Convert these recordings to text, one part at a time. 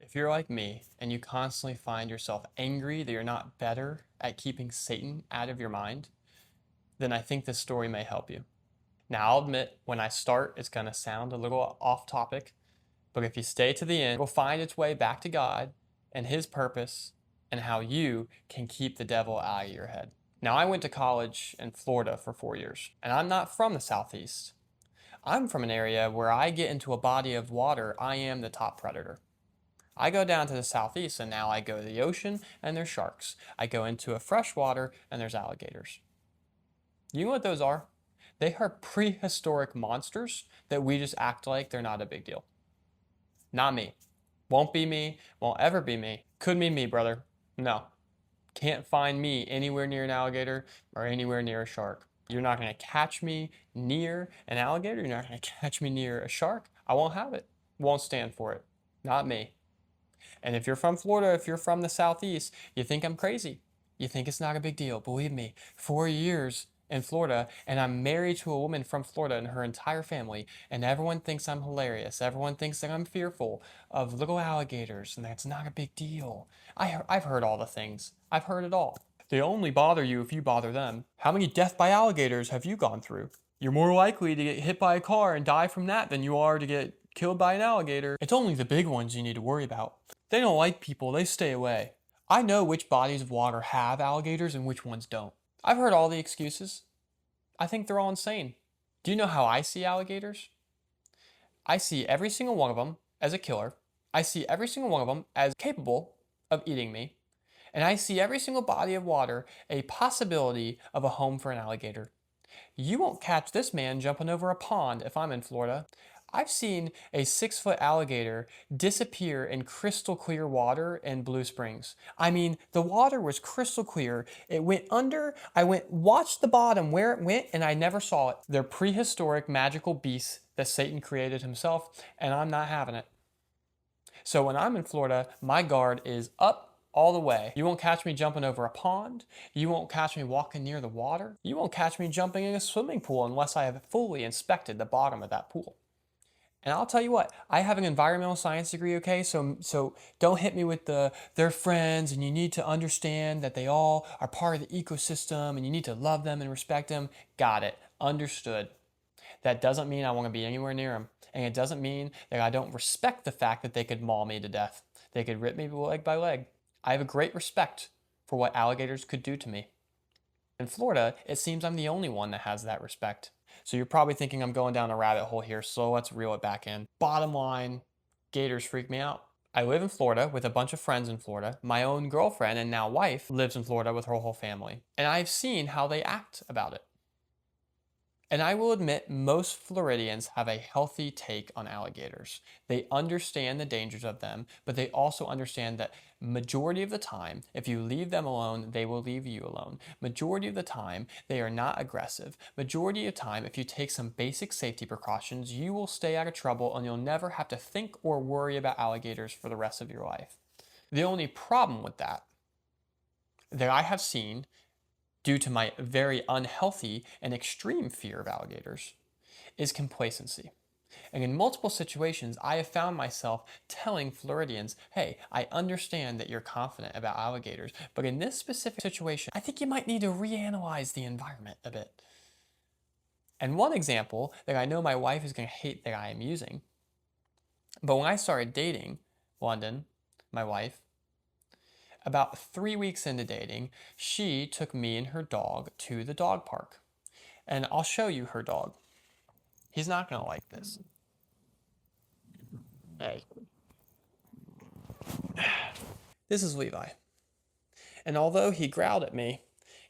If you're like me and you constantly find yourself angry that you're not better at keeping Satan out of your mind, then I think this story may help you. Now, I'll admit, when I start, it's going to sound a little off topic, but if you stay to the end, it will find its way back to God and His purpose and how you can keep the devil out of your head. Now, I went to college in Florida for 4 years, and I'm not from the Southeast. I'm from an area where I get into a body of water, I am the top predator. I go down to the southeast and now I go to the ocean and there's sharks. I go into a freshwater and there's alligators. You know what those are? They are prehistoric monsters that we just act like they're not a big deal. Not me. Won't be me. Won't ever be me. Could be me, brother. No. Can't find me anywhere near an alligator or anywhere near a shark. You're not going to catch me near an alligator. You're not going to catch me near a shark. I won't have it. Won't stand for it. Not me. And if you're from Florida, if you're from the Southeast, you think I'm crazy. You think it's not a big deal. Believe me, 4 years in Florida, and I'm married to a woman from Florida and her entire family, and everyone thinks I'm hilarious. Everyone thinks that I'm fearful of little alligators, and that's not a big deal. I've heard all the things. I've heard it all. They only bother you if you bother them. How many deaths by alligators have you gone through? You're more likely to get hit by a car and die from that than you are to get killed by an alligator. It's only the big ones you need to worry about. They don't like people, they stay away. I know which bodies of water have alligators and which ones don't. I've heard all the excuses. I think they're all insane. Do you know how I see alligators? I see every single one of them as a killer. I see every single one of them as capable of eating me. And I see every single body of water a possibility of a home for an alligator. You won't catch this man jumping over a pond if I'm in Florida. I've seen a 6-foot alligator disappear in crystal clear water in Blue Springs. I mean, the water was crystal clear. It went under, watched the bottom where it went, and I never saw it. They're prehistoric magical beasts that Satan created himself, and I'm not having it. So when I'm in Florida, my guard is up all the way. You won't catch me jumping over a pond. You won't catch me walking near the water. You won't catch me jumping in a swimming pool unless I have fully inspected the bottom of that pool. And I'll tell you what, I have an environmental science degree, okay? So don't hit me with they're friends and you need to understand that they all are part of the ecosystem and you need to love them and respect them. Got it. Understood. That doesn't mean I want to be anywhere near them. And it doesn't mean that I don't respect the fact that they could maul me to death. They could rip me leg by leg. I have a great respect for what alligators could do to me. In Florida, it seems I'm the only one that has that respect. So you're probably thinking I'm going down a rabbit hole here, so let's reel it back in. Bottom line, gators freak me out. I live in Florida with a bunch of friends in Florida. My own girlfriend and now wife lives in Florida with her whole family. And I've seen how they act about it. And I will admit, most Floridians have a healthy take on alligators. They understand the dangers of them, but they also understand that majority of the time, if you leave them alone, they will leave you alone. Majority of the time, they are not aggressive. Majority of the time, if you take some basic safety precautions, you will stay out of trouble and you'll never have to think or worry about alligators for the rest of your life. The only problem with that I have seen due to my very unhealthy and extreme fear of alligators, is complacency. And in multiple situations, I have found myself telling Floridians, hey, I understand that you're confident about alligators, but in this specific situation, I think you might need to reanalyze the environment a bit. And one example that I know my wife is going to hate that I am using, but when I started dating London, my wife, about 3 weeks into dating, she took me and her dog to the dog park. And I'll show you her dog. He's not going to like this. Hey. This is Levi. And although he growled at me,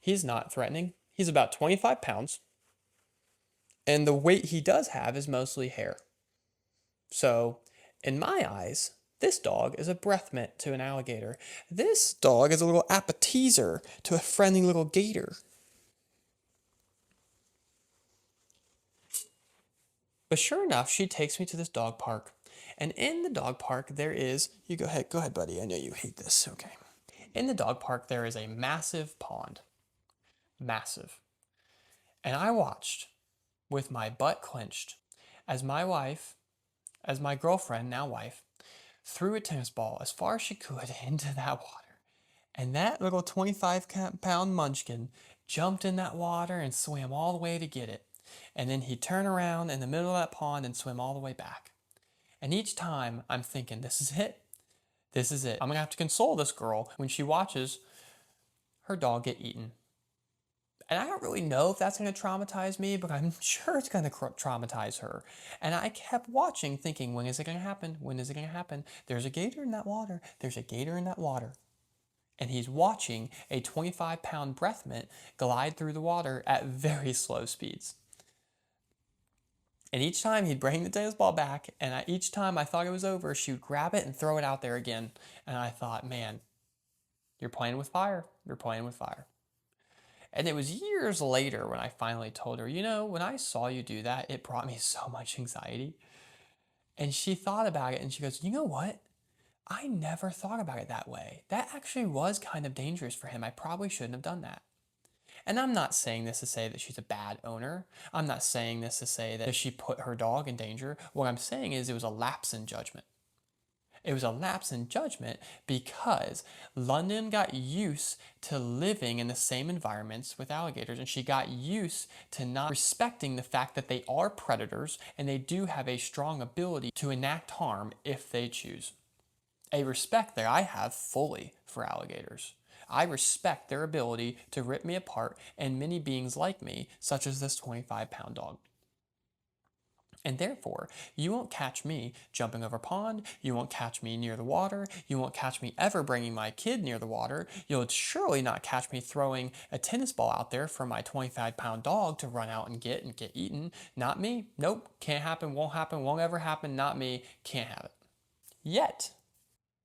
he's not threatening. He's about 25 pounds. And the weight he does have is mostly hair. So, in my eyes, this dog is a breath mint to an alligator. This dog is a little appetizer to a friendly little gator. But sure enough, she takes me to this dog park. And in the dog park, there is, you go ahead, buddy. I know you hate this. Okay. In the dog park, there is a massive pond. Massive. And I watched with my butt clenched as my girlfriend, now wife, threw a tennis ball as far as she could into that water. And that little 25-pound munchkin jumped in that water and swam all the way to get it. And then he'd turn around in the middle of that pond and swim all the way back. And each time I'm thinking, this is it. This is it. I'm going to have to console this girl when she watches her dog get eaten. And I don't really know if that's going to traumatize me, but I'm sure it's going to traumatize her. And I kept watching thinking, when is it going to happen? When is it going to happen? There's a gator in that water. There's a gator in that water. And he's watching a 25-pound breath mint glide through the water at very slow speeds. And each time he'd bring the tennis ball back, and each time I thought it was over, she would grab it and throw it out there again. And I thought, man, you're playing with fire. You're playing with fire. And it was years later when I finally told her, when I saw you do that, it brought me so much anxiety. And she thought about it and she goes, you know what? I never thought about it that way. That actually was kind of dangerous for him. I probably shouldn't have done that. And I'm not saying this to say that she's a bad owner. I'm not saying this to say that she put her dog in danger. What I'm saying is it was a lapse in judgment. It was a lapse in judgment because London got used to living in the same environments with alligators, and she got used to not respecting the fact that they are predators and they do have a strong ability to enact harm if they choose. A respect that I have fully for alligators. I respect their ability to rip me apart and many beings like me, such as this 25-pound dog. And therefore, you won't catch me jumping over a pond, you won't catch me near the water, you won't catch me ever bringing my kid near the water, you'll surely not catch me throwing a tennis ball out there for my 25-pound dog to run out and get eaten. Not me. Nope. Can't happen, won't ever happen, not me, can't have it. Yet,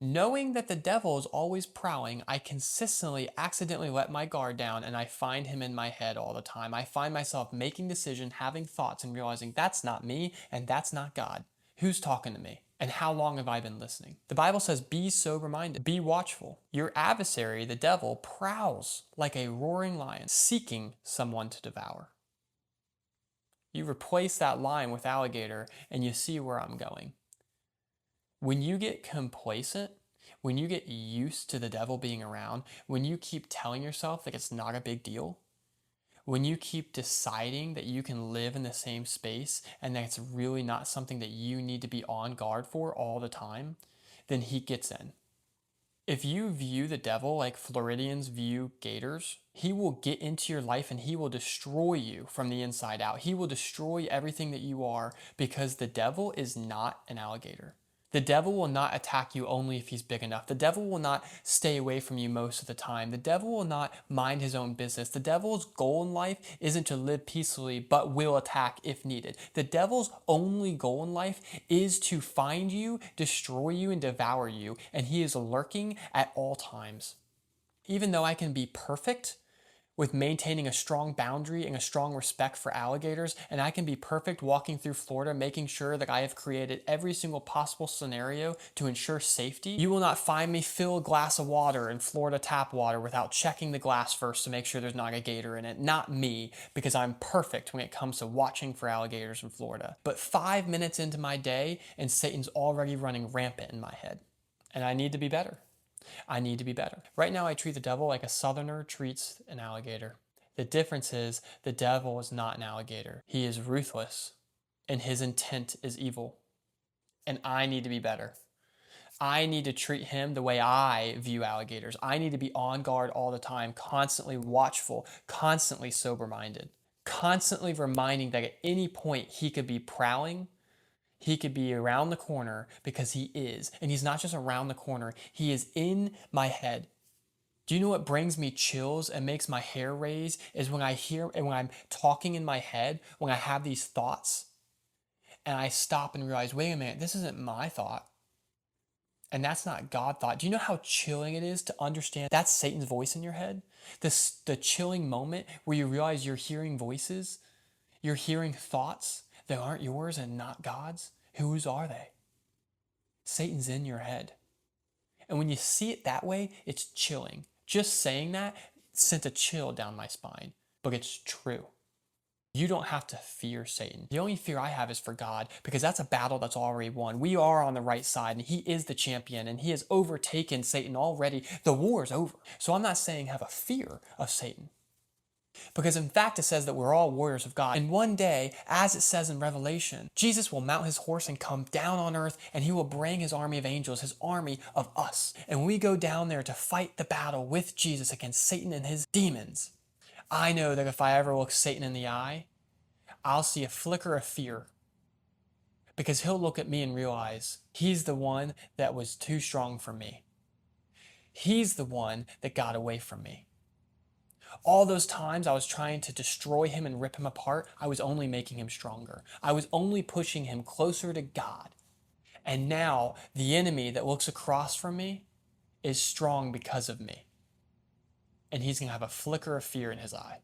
knowing that the devil is always prowling, I consistently accidentally let my guard down and I find him in my head all the time. I find myself making decisions, having thoughts, and realizing that's not me and that's not God. Who's talking to me? And how long have I been listening? The Bible says, be sober-minded, be watchful. Your adversary, the devil, prowls like a roaring lion, seeking someone to devour. You replace that lion with alligator and you see where I'm going. When you get complacent, when you get used to the devil being around, when you keep telling yourself that it's not a big deal, when you keep deciding that you can live in the same space and that it's really not something that you need to be on guard for all the time, then he gets in. If you view the devil like Floridians view gators, he will get into your life and he will destroy you from the inside out. He will destroy everything that you are because the devil is not an alligator. The devil will not attack you only if he's big enough. The devil will not stay away from you most of the time. The devil will not mind his own business. The devil's goal in life isn't to live peacefully, but will attack if needed. The devil's only goal in life is to find you, destroy you, and devour you, and he is lurking at all times. Even though I can be perfect with maintaining a strong boundary and a strong respect for alligators, and I can be perfect walking through Florida, making sure that I have created every single possible scenario to ensure safety, you will not find me fill a glass of water in Florida tap water without checking the glass first to make sure there's not a gator in it. Not me, because I'm perfect when it comes to watching for alligators in Florida. But 5 minutes into my day, and Satan's already running rampant in my head. And I need to be better. I need to be better. Right now, I treat the devil like a southerner treats an alligator. The difference is the devil is not an alligator. He is ruthless, and his intent is evil. And I need to be better. I need to treat him the way I view alligators. I need to be on guard all the time, constantly watchful, constantly sober-minded, constantly reminding that at any point he could be prowling. He could be around the corner because he is. And he's not just around the corner, he is in my head. Do you know what brings me chills and makes my hair raise is when I hear and when I'm talking in my head, when I have these thoughts and I stop and realize, wait a minute, this isn't my thought. And that's not God thought. Do you know how chilling it is to understand that's Satan's voice in your head? The chilling moment where you realize you're hearing voices, you're hearing thoughts that aren't yours and not God's. Whose are they? Satan's in your head. And when you see it that way, it's chilling. Just saying that sent a chill down my spine, but it's true. You don't have to fear Satan. The only fear I have is for God, because that's a battle that's already won. We are on the right side, and he is the champion, and he has overtaken Satan already. The war is over. So I'm not saying have a fear of Satan. Because in fact, it says that we're all warriors of God. And one day, as it says in Revelation, Jesus will mount his horse and come down on earth, and he will bring his army of angels, his army of us. And we go down there to fight the battle with Jesus against Satan and his demons. I know that if I ever look Satan in the eye, I'll see a flicker of fear, because he'll look at me and realize he's the one that was too strong for me. He's the one that got away from me. All those times I was trying to destroy him and rip him apart, I was only making him stronger. I was only pushing him closer to God. And now the enemy that looks across from me is strong because of me. And he's going to have a flicker of fear in his eye.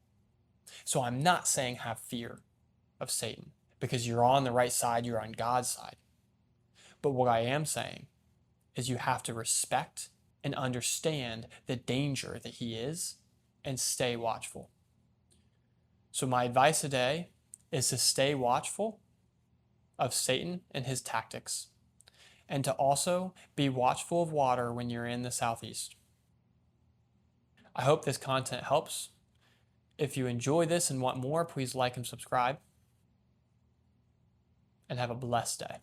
So I'm not saying have fear of Satan, because you're on the right side, you're on God's side. But what I am saying is you have to respect and understand the danger that he is and stay watchful. So my advice today is to stay watchful of Satan and his tactics, and to also be watchful of water when you're in the southeast. I hope this content helps. If you enjoy this and want more, please like and subscribe, and have a blessed day.